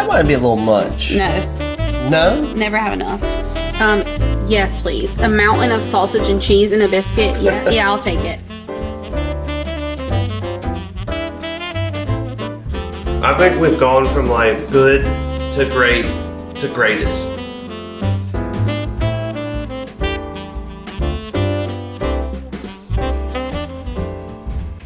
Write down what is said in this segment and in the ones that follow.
that might be a little much. No. No? Never have enough. Yes, please. A mountain of sausage and cheese and a biscuit. Yeah, I'll take it. I think we've gone from like good to great to greatest.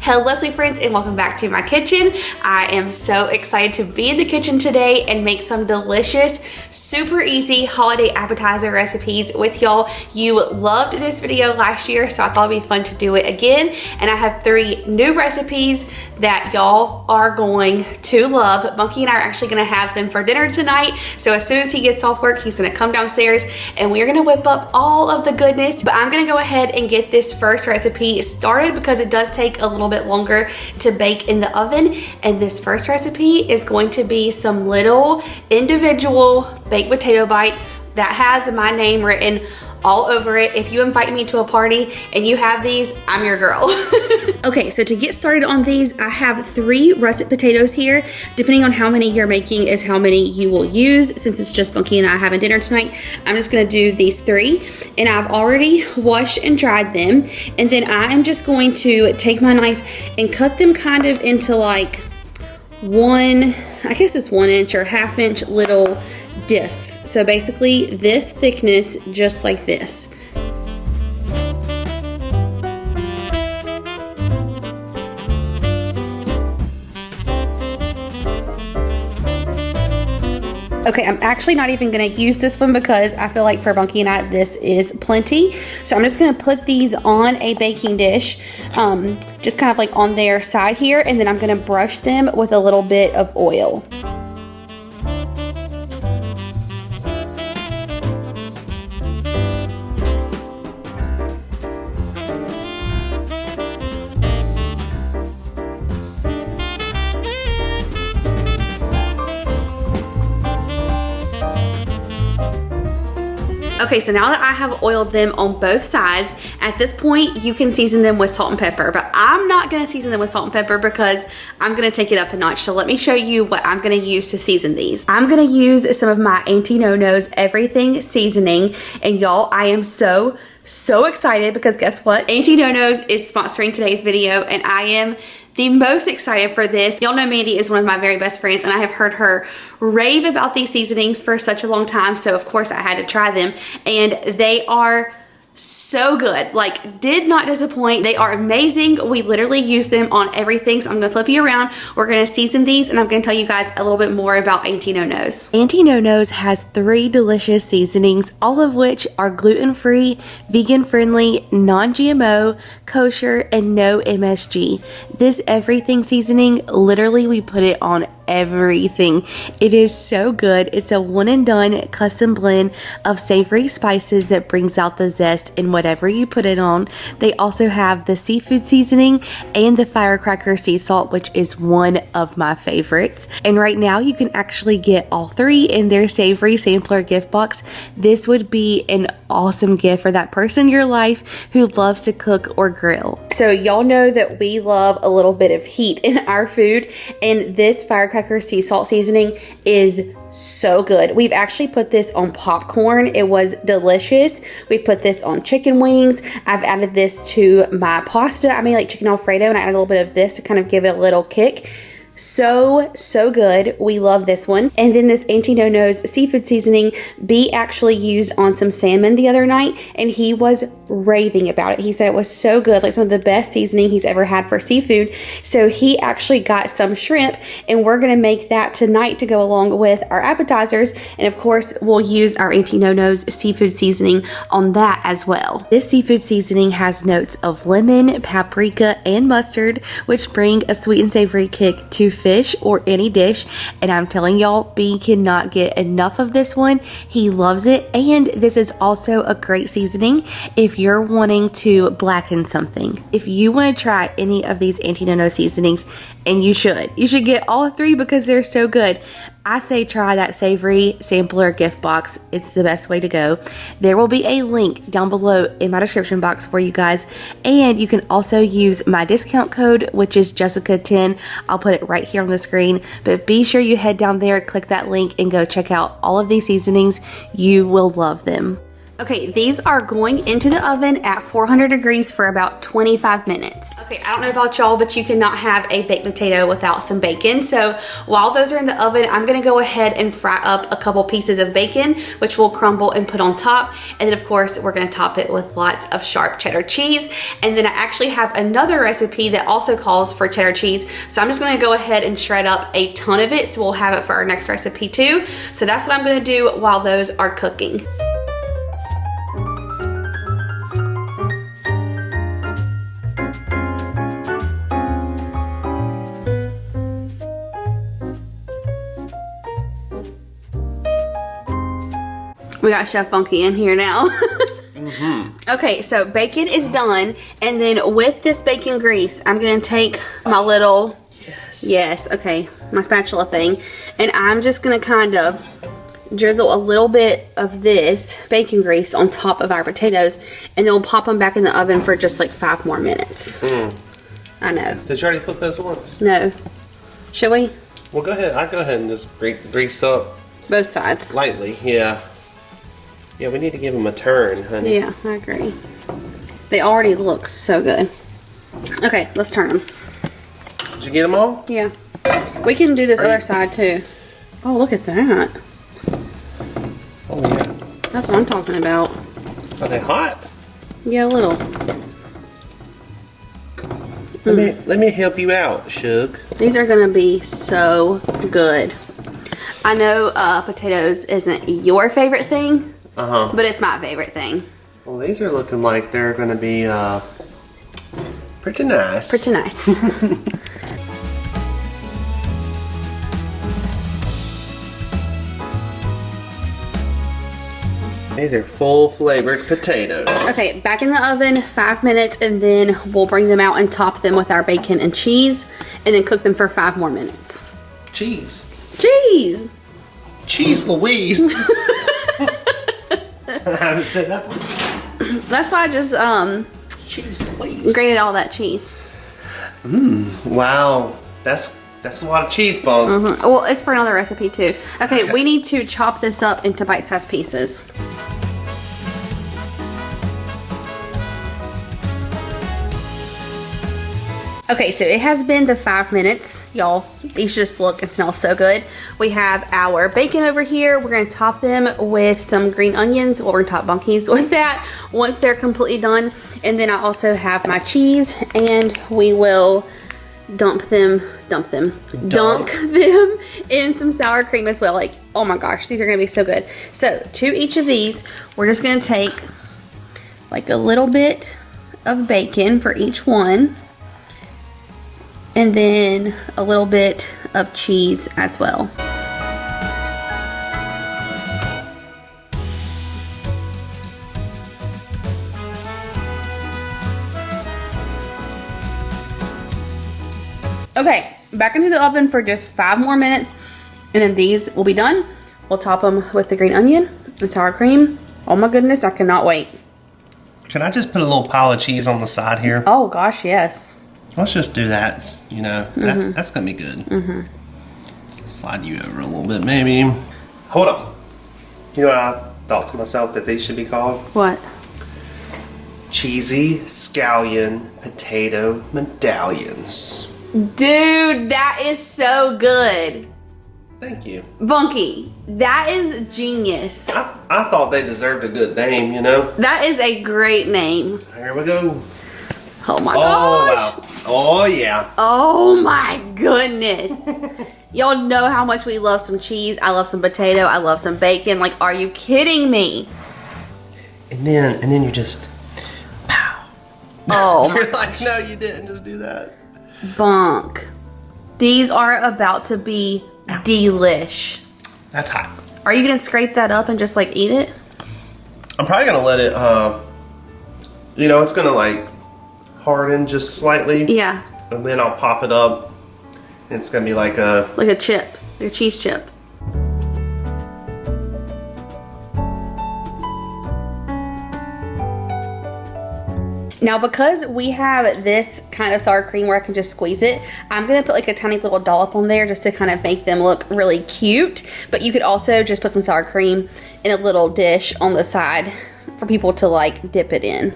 Hello sweet friends and welcome back to my kitchen. I am so excited to be in the kitchen today and make some delicious, super easy holiday appetizer recipes with y'all. You loved this video last year, so I thought it'd be fun to do it again. And I have 3 new recipes that y'all are going to love. Bunky and I are actually gonna have them for dinner tonight. So as soon as he gets off work, he's gonna come downstairs and we're gonna whip up all of the goodness. But I'm gonna go ahead and get this first recipe started because it does take a little bit longer to bake in the oven. And this first recipe is going to be some little individual baked potato bites that has my name written all over it. If you invite me to a party and you have these, I'm your girl. Okay, so to get started on these, I have 3 russet potatoes here. Depending on how many you're making is how many you will use. Since it's just Bunky and I having dinner tonight, I'm just gonna do these 3. And I've already washed and dried them. And then I am just going to take my knife and cut them kind of into like I guess it's 1 inch or ½ inch little discs. So basically this thickness, just like this. Okay, I'm actually not even gonna use this one because I feel like for Bunky and I, this is plenty. So I'm just gonna put these on a baking dish, just kind of like on their side here, and then I'm gonna brush them with a little bit of oil. Okay, so now that I have oiled them on both sides, at this point you can season them with salt and pepper, but I'm not gonna season them with salt and pepper because I'm gonna take it up a notch. So let me show you what I'm gonna use to season these. I'm gonna use some of my Auntie No-No's everything seasoning, and y'all, I am so excited because guess what? Auntie No-No's is sponsoring today's video and I am the most excited for this. Y'all know Mandy is one of my very best friends and I have heard her rave about these seasonings for such a long time, so of course I had to try them and they are so good. Like, did not disappoint. They are amazing. We literally use them on everything. So I'm gonna flip you around. We're gonna season these and I'm gonna tell you guys a little bit more about Auntie No-No's. Auntie No-No's has 3 delicious seasonings, all of which are gluten-free, vegan-friendly, non-GMO, kosher, and no MSG. This everything seasoning, literally we put it on everything. It is so good. It's a one and done custom blend of savory spices that brings out the zest in whatever you put it on. They also have the seafood seasoning and the firecracker sea salt, which is one of my favorites. And right now you can actually get all 3 in their Savory Sampler gift box. This would be an awesome gift for that person in your life who loves to cook or grill. So y'all know that we love a little bit of heat in our food, and this firecracker sea salt seasoning is so good. We've actually put this on popcorn. It was delicious. We put this on chicken wings. I've added this to my pasta. I made like chicken Alfredo and I added a little bit of this to kind of give it a little kick. So good. We love this one. And then this Auntie No-No's seafood seasoning, B actually used on some salmon the other night and he was raving about it. He said it was so good, like some of the best seasoning he's ever had for seafood. So he actually got some shrimp and we're gonna make that tonight to go along with our appetizers. And of course, we'll use our Auntie No-No's seafood seasoning on that as well. This seafood seasoning has notes of lemon, paprika, and mustard, which bring a sweet and savory kick to fish or any dish. And I'm telling y'all, B cannot get enough of this one. He loves it. And this is also a great seasoning if you're wanting to blacken something. If you want to try any of these Auntie No-No seasonings, and you should get all 3 because they're so good. I say try that Savory Sampler gift box. It's the best way to go. There will be a link down below in my description box for you guys. And you can also use my discount code, which is Jessica10. I'll put it right here on the screen. But be sure you head down there, click that link, and go check out all of these seasonings. You will love them. Okay, these are going into the oven at 400 degrees for about 25 minutes. Okay, I don't know about y'all, but you cannot have a baked potato without some bacon. So while those are in the oven, I'm gonna go ahead and fry up a couple pieces of bacon, which we'll crumble and put on top. And then of course, we're gonna top it with lots of sharp cheddar cheese. And then I actually have another recipe that also calls for cheddar cheese. So I'm just gonna go ahead and shred up a ton of it. So we'll have it for our next recipe too. So that's what I'm gonna do while those are cooking. We got Chef Bunky in here now. Okay, so bacon is done. And then with this bacon grease, I'm going to take my little, my spatula thing. And I'm just going to kind of drizzle a little bit of this bacon grease on top of our potatoes. And then we'll pop them back in the oven for just like 5 more minutes. I know. Did you already flip those once? No. Should we? Well, go ahead. I'll go ahead and just grease up. Both sides. Lightly, yeah. Yeah, we need to give them a turn, honey. Yeah, I agree. They already look so good. Okay, let's turn them. Did you get them all? Yeah. We can do this other side too. Oh, look at that. Oh, yeah. That's what I'm talking about. Are they hot? Yeah, a little. Let me help you out, Shug. These are gonna be so good. I know potatoes isn't your favorite thing. But it's my favorite thing. Well, these are looking like they're going to be pretty nice. Pretty nice. These are full flavored potatoes. Okay, back in the oven, 5 minutes, and then we'll bring them out and top them with our bacon and cheese, and then cook them for 5 more minutes. Cheese. Cheese! Cheese Louise! I haven't said that one. That's why I just Cheese Louise. grated all that cheese. Wow, that's a lot of cheese, Bong. Well, it's for another recipe too. Okay, we need to chop this up into bite-sized pieces. Okay, so it has been the 5 minutes, y'all. These just look and smell so good. We have our bacon over here. We're gonna top them with some green onions. Well, we're gonna top bunkies with that once they're completely done. And then I also have my cheese, and we will dunk them in some sour cream as well. Like, oh my gosh, these are gonna be so good. So to each of these, we're just gonna take like a little bit of bacon for each one. And then a little bit of cheese as well. Okay, back into the oven for just 5 more minutes, and then these will be done. We'll top them with the green onion and sour cream. Oh my goodness, I cannot wait. Can I just put a little pile of cheese on the side here? Oh gosh, yes. Let's just do that, you know, that's gonna be good. Slide you over a little bit, maybe. Hold on. You know what I thought to myself that these should be called? What? Cheesy scallion potato medallions. Dude, that is so good. Thank you. Bunky, that is genius. I thought they deserved a good name, you know? That is a great name. Here we go. Oh my gosh. Wow. Oh yeah. Oh my goodness. Y'all know how much we love some cheese. I love some potato. I love some bacon. Like, are you kidding me? And then you just pow. Oh You're like, no, you didn't just do that. Bunk. These are about to be delish. That's hot. Are you gonna scrape that up and just like eat it? I'm probably gonna let it you know, it's gonna like harden just slightly. Yeah. And then I'll pop it up. And it's gonna be like a chip. Like a cheese chip. Now, because we have this kind of sour cream where I can just squeeze it, I'm gonna put like a tiny little dollop on there just to kind of make them look really cute. But you could also just put some sour cream in a little dish on the side for people to like dip it in.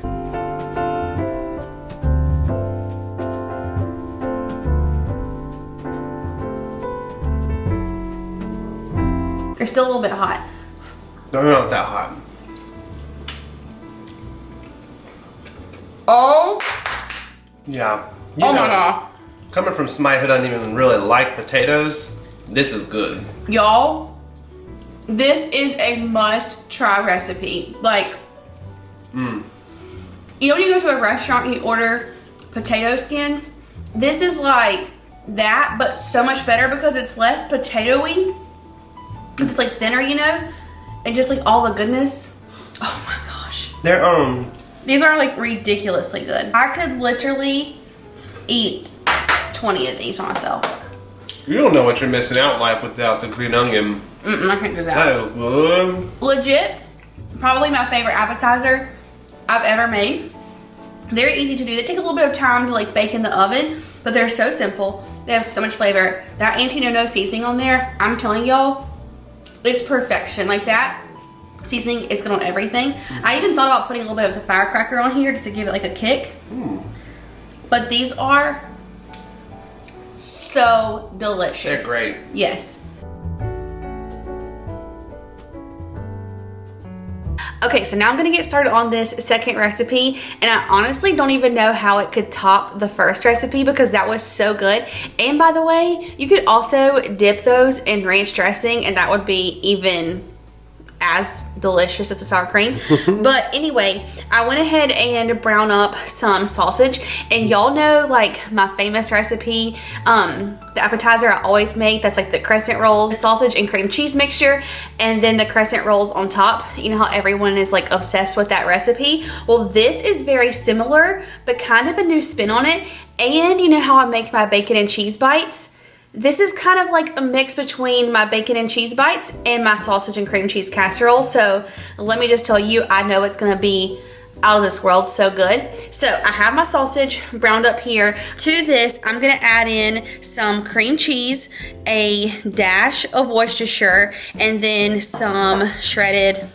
They're still a little bit hot. No, they're not that hot. Oh. Yeah. Oh my God. Coming from somebody who doesn't even really like potatoes, this is good. Y'all, this is a must-try recipe. Like, you know when you go to a restaurant and you order potato skins? This is like that, but so much better because it's less potato-y. Because it's like thinner, you know? And just like all the goodness. Oh my gosh. They're, These are like ridiculously good. I could literally eat 20 of these by myself. You don't know what you're missing out in life without the green onion. I can't do that. That is good. Legit, probably my favorite appetizer I've ever made. They're easy to do. They take a little bit of time to like bake in the oven, but they're so simple. They have so much flavor. That Antino seasoning on there, I'm telling y'all, it's perfection. Like that seasoning is good on everything. I even thought about putting a little bit of the firecracker on here just to give it like a kick. But these are so delicious. They're great. Yes. Okay, so now I'm gonna get started on this second recipe, and I honestly don't even know how it could top the first recipe because that was so good. And by the way, you could also dip those in ranch dressing and that would be even as delicious as the sour cream. But anyway, I went ahead and brown up some sausage, and y'all know like my famous recipe, the appetizer I always make, that's like the crescent rolls, sausage and cream cheese mixture, and then the crescent rolls on top. You know how everyone is like obsessed with that recipe? Well, this is very similar but kind of a new spin on it. And you know how I make my bacon and cheese bites? This is kind of like a mix between my bacon and cheese bites and my sausage and cream cheese casserole. So let me just tell you, I know it's gonna be out of this world, so good. So I have my sausage browned up here. To this, I'm gonna add in some cream cheese, a dash of Worcestershire, and then some shredded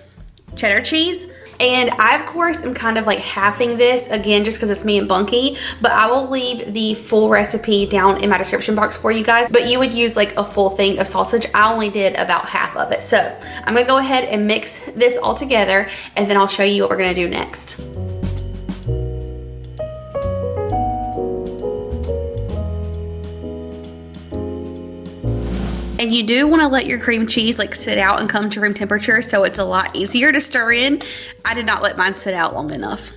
cheddar cheese. And I, of course, am kind of like halving this, again, just because it's me and Bunky, but I will leave the full recipe down in my description box for you guys. But you would use like a full thing of sausage. I only did about half of it. So I'm gonna go ahead and mix this all together, and then I'll show you what we're gonna do next. And you do want to let your cream cheese like sit out and come to room temperature so it's a lot easier to stir in. I did not let mine sit out long enough.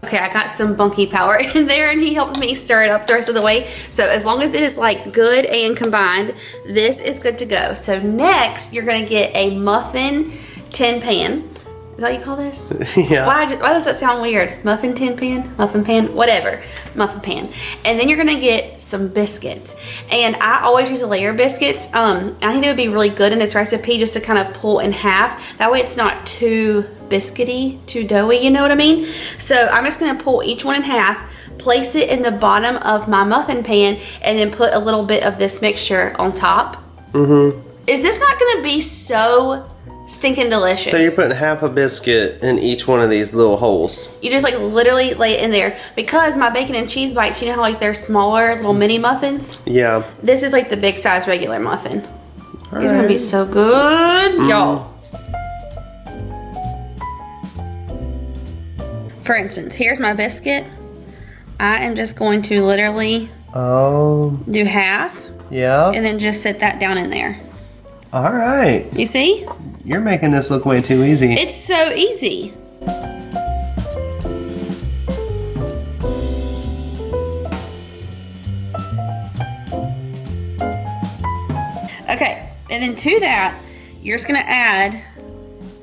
Okay, I got some Bunky power in there and he helped me stir it up the rest of the way. So as long as it is like good and combined, this is good to go. So next, you're gonna get a muffin tin pan. Is that what you call this? Yeah. Why does that sound weird? Muffin tin pan? Muffin pan? Whatever. Muffin pan. And then you're gonna get some biscuits. And I always use a layer of biscuits. I think they would be really good in this recipe just to kind of pull in half. That way it's not too biscuity, too doughy, you know what I mean? So I'm just gonna pull each one in half, place it in the bottom of my muffin pan, and then put a little bit of this mixture on top. Is this not gonna be so stinking delicious? So you're putting half a biscuit in each one of these little holes. You just like literally lay it in there, because my bacon and cheese bites, you know how like they're smaller little mini muffins? Yeah. This is like the big size regular muffin. It's gonna be so good, y'all. For instance, here's my biscuit. I am just going to literally do half. Yeah. And then just sit that down in there. All right. You see? You're making this look way too easy. It's so easy. Okay, and then to that, you're just gonna add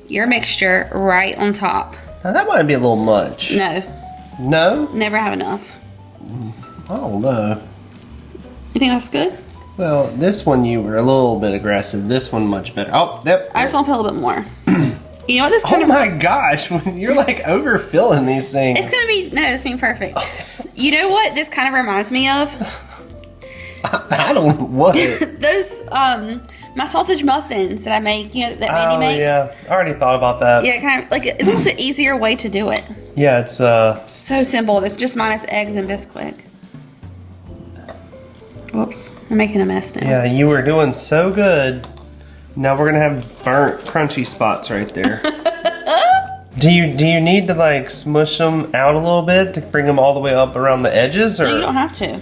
your mixture right on top. Now that might be a little much. No. No? Never have enough. I don't know. You think that's good? Well, this one you were a little bit aggressive. This one much better. Oh, yep. I just want to put a little bit more. You know what this kind Oh my gosh, you're like overfilling these things. It's gonna be, no, it's gonna be perfect. You know what this kind of reminds me of? I don't, what? Those, my sausage muffins that I make, you know, that Mandy makes. Yeah, I already thought about that. Yeah, kind of, like, it's almost an easier way to do it. Yeah, it's, So simple. It's just minus eggs and biscuit. Whoops, I'm making a mess now. yeah, you were doing so good. Now we're gonna have burnt, crunchy spots right there. Do you need to like smush them out a little bit to bring them all the way up around the edges, or No, you don't have to.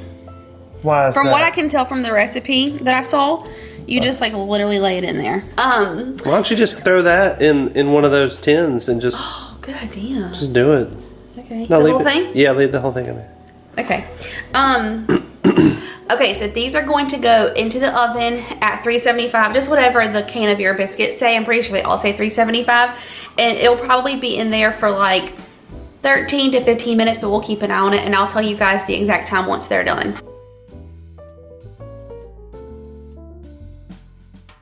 why is From that? what I can tell from the recipe that I saw, you just like literally lay it in there. Why don't you just throw that in one of those tins and just Oh, good idea. just do it? Okay. No, The leave whole it- thing? Yeah, leave the whole thing in there. Okay. Okay, so these are going to go into the oven at 375, just whatever the can of your biscuits say. I'm pretty sure they all say 375. And it'll probably be in there for like 13 to 15 minutes, but we'll keep an eye on it and I'll tell you guys the exact time once they're done.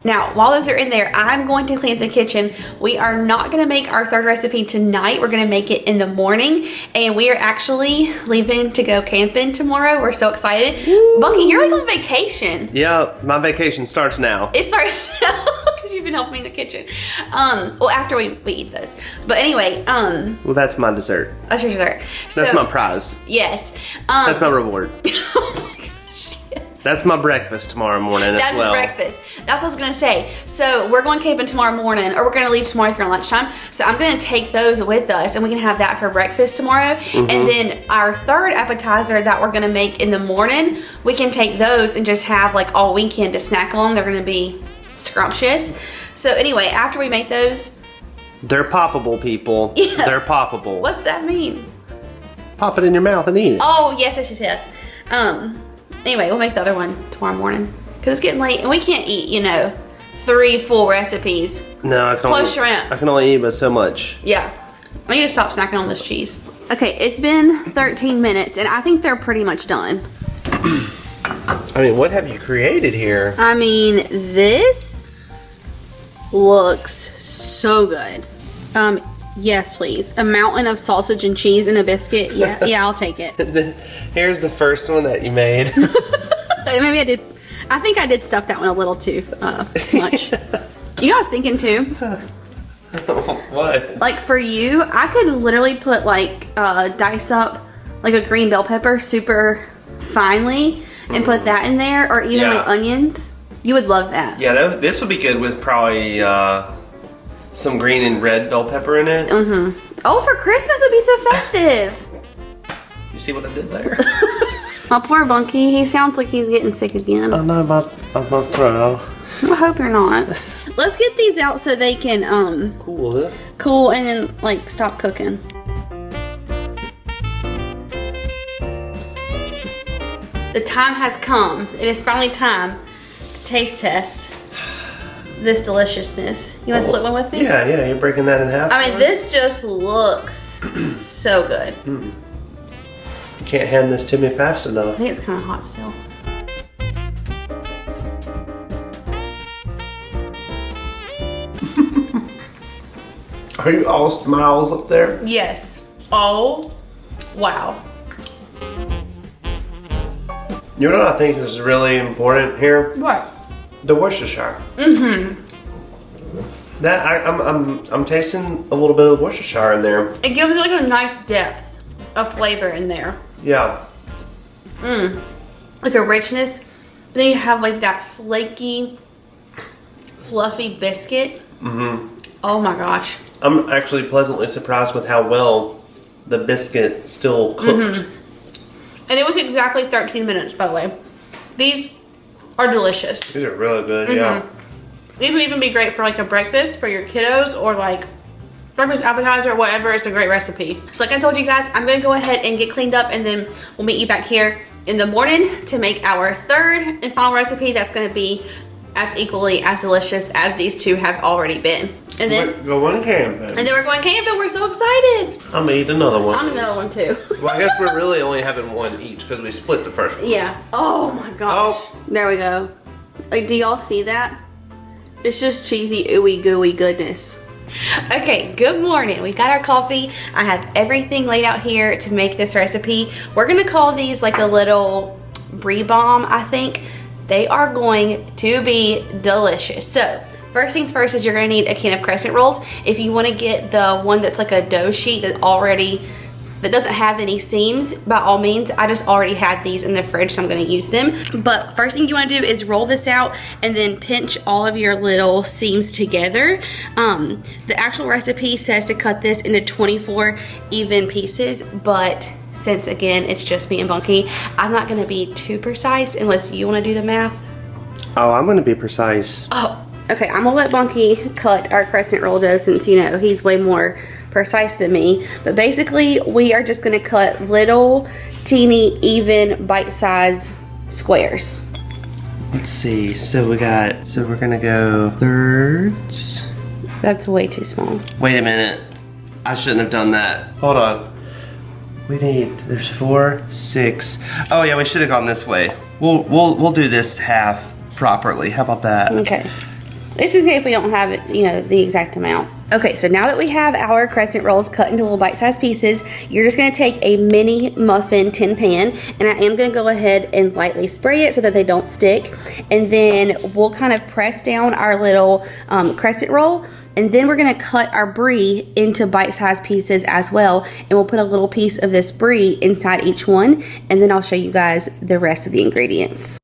Now, while those are in there, I'm going to clean up the kitchen. We are not going to make our third recipe tonight. We're going to make it in the morning. And we are actually leaving to go camping tomorrow. We're so excited. Bunky, you're like on vacation. Yeah, my vacation starts now. It starts now because you've been helping me in the kitchen. Well, after we eat those. But anyway, Well, that's my dessert. that's your dessert. That's my prize. Yes. That's my reward. Oh my gosh, yes. That's my breakfast tomorrow morning That's as well. breakfast. That's what I was gonna say. So we're going camping tomorrow morning, or we're gonna leave tomorrow for lunchtime. So I'm gonna take those with us, and we can have that for breakfast tomorrow. Mm-hmm. And then our third appetizer that we're gonna make in the morning, we can take those and just have like all weekend to snack on. They're gonna be scrumptious. So anyway, after we make those, They're poppable, people. Yeah. They're poppable. what's that mean? Pop it in your mouth and eat it. Oh yes, yes, yes, yes. Anyway, we'll make the other one tomorrow morning because it's getting late and we can't eat, you know, 3 full recipes. No, I can Plus only, shrimp. I can only eat but so much. Yeah. I need to stop snacking on this cheese. Okay, it's been 13 minutes and I think they're pretty much done. I mean, what have you created here? I mean, this looks so good. Yes, please. A mountain of sausage and cheese and a biscuit. Yeah, yeah, I'll take it. Here's the first one that you made. Maybe I did. I think I did stuff that one a little too much. You know, I was thinking too. What? Like for you, I could literally put like dice up like a green bell pepper super finely and put that in there, or even like onions. You would love that. Yeah, this would be good with probably some green and red bell pepper in it. Mm-hmm. Oh, for Christmas it'd be so festive. You see what I did there? My poor Bunky, he sounds like he's getting sick again. I know about my throat. I hope you're not. Let's get these out so they can cool and then like stop cooking. The time has come. It is finally time to taste test this deliciousness. You want to split one with me? Yeah, you're breaking that in half. I mean, this just looks so good. You can't hand this to me fast I enough. think it's kind of hot still. Are you all smiles up there? Yes. Oh, wow. You know what I think is really important here? What? The Worcestershire. That I'm tasting a little bit of the Worcestershire in there. It gives it like a nice depth of flavor in there. Yeah. Like a richness. But then you have like that flaky, fluffy biscuit. Oh my gosh. I'm actually pleasantly surprised with how well the biscuit still cooked. And it was exactly 13 minutes, by the way. These are delicious. These are really good, yeah. These would even be great for like a breakfast for your kiddos or like breakfast appetizer or whatever. It's a great recipe. So like I told you guys, I'm going to go ahead and get cleaned up and then we'll meet you back here in the morning to make our third and final recipe that's going to be as equally as delicious as these two have already been. And then We're going camping. and then we're going camping. We're so excited. I'm gonna eat another one. I'm another one too. Well, I guess we're really only having one each because we split the first one. Yeah. Oh my gosh. Oh. There we go. Like, do y'all see that? It's just cheesy, ooey gooey goodness. Okay, good morning. We got our coffee. I have everything laid out here to make this recipe. We're gonna call these like a little Brie bomb, I think. They are going to be delicious. So, first things first is you're gonna need a can of crescent rolls. If you wanna get the one that's like a dough sheet that doesn't have any seams, by all means. I just already had these in the fridge, so I'm gonna use them. But first thing you wanna do is roll this out and then pinch all of your little seams together. The actual recipe says to cut this into 24 even pieces, but since again, it's just me and Bunky, I'm not gonna be too precise unless you wanna do the math. Oh, I'm gonna be precise. Oh, okay, I'm gonna let Bunky cut our crescent roll dough since, you know, he's way more precise than me. But basically, we are just gonna cut little, teeny, even, bite-sized squares. Let's see, so we're gonna go thirds. That's way too small. Wait a minute, I shouldn't have done that. Hold on. There's 4, 6. Oh yeah, we should have gone this way. We'll do this half properly. How about that? Okay. This is okay if we don't have it, you know, the exact amount. Okay, so now that we have our crescent rolls cut into little bite-sized pieces, you're just gonna take a mini muffin tin pan, and I am gonna go ahead and lightly spray it so that they don't stick. And then we'll kind of press down our little crescent roll, and then we're gonna cut our Brie into bite-sized pieces as well, and we'll put a little piece of this Brie inside each one, and then I'll show you guys the rest of the ingredients.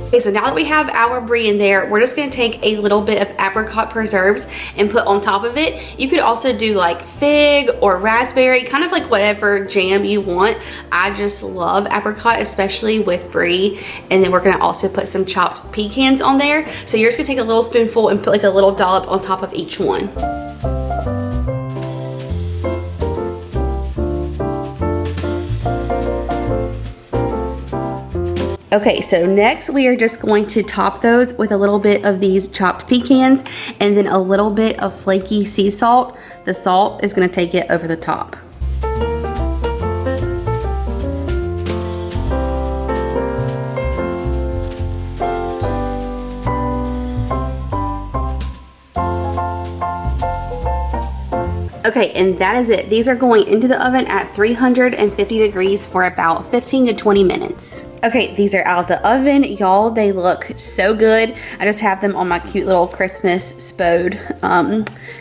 Okay, so now that we have our Brie in there, we're just gonna take a little bit of apricot preserves and put on top of it. You could also do like fig or raspberry, kind of like whatever jam you want. I just love apricot, especially with Brie. And then we're gonna also put some chopped pecans on there. So you're just gonna take a little spoonful and put like a little dollop on top of each one. Okay, so next we are just going to top those with a little bit of these chopped pecans and then a little bit of flaky sea salt. The salt is gonna take it over the top. Okay, and that is it. These are going into the oven at 350 degrees for about 15 to 20 minutes. Okay, these are out of the oven. Y'all, they look so good. I just have them on my cute little Christmas spode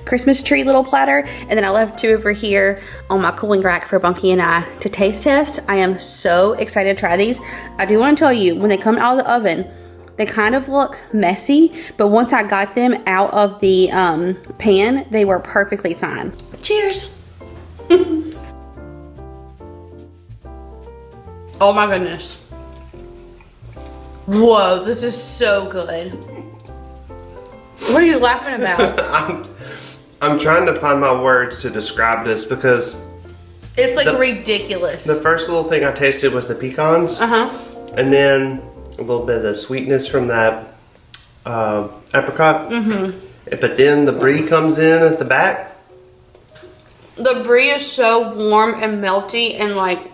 Christmas tree little platter. And then I left 2 over here on my cooling rack for Bunky and I to taste test. I am so excited to try these. I do want to tell you, when they come out of the oven, they kind of look messy, but once I got them out of the pan, they were perfectly fine. Cheers. Oh my goodness. Whoa, this is so good. What are you laughing about? I'm trying to find my words to describe this because it's like ridiculous. The first little thing I tasted was the pecans. And then a little bit of the sweetness from that apricot. But then the Brie comes in at the back. The Brie is so warm and melty and like,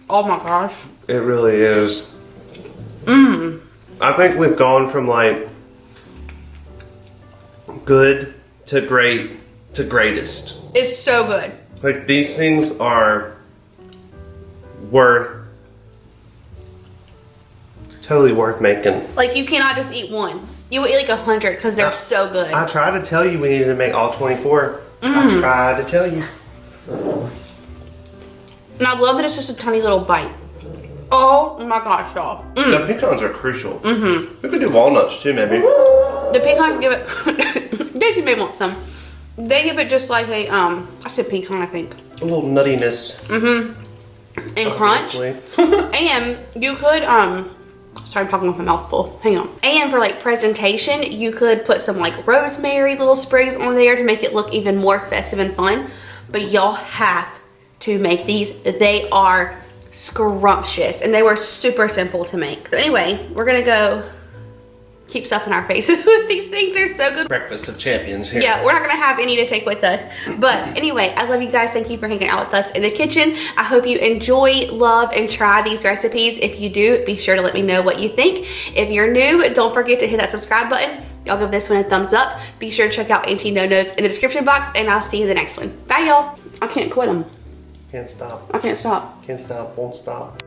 oh my gosh. It really is. I think we've gone from like good to great to greatest. It's so good. Like these things are totally worth making. Like you cannot just eat one. You would eat like 100 because they're so good. I tried to tell you we needed to make all 24. I tried to tell you. And I love that it's just a tiny little bite. Oh my gosh, y'all. The pecans are crucial. We could do walnuts too, maybe. The pecans give it, Daisy may want some. They give it just like a, I said pecan, I think. A little nuttiness. And crunch. And you could, sorry, I'm talking with my mouth full. Hang on. And for like presentation, you could put some like rosemary little sprigs on there to make it look even more festive and fun. But y'all have to make these. They are scrumptious, and they were super simple to make. So anyway, we're gonna go keep stuffing our faces with these things. They're so good. Breakfast of champions here. Yeah, we're not gonna have any to take with us. But anyway, I love you guys. Thank you for hanging out with us in the kitchen. I hope you enjoy, love, and try these recipes. If you do, be sure to let me know what you think. If you're new, don't forget to hit that subscribe button. Y'all give this one a thumbs up. Be sure to check out Auntie No No's in the description box, and I'll see you in the next one. Bye, y'all. I can't quit them. Can't stop. I can't stop. Can't stop. Won't stop.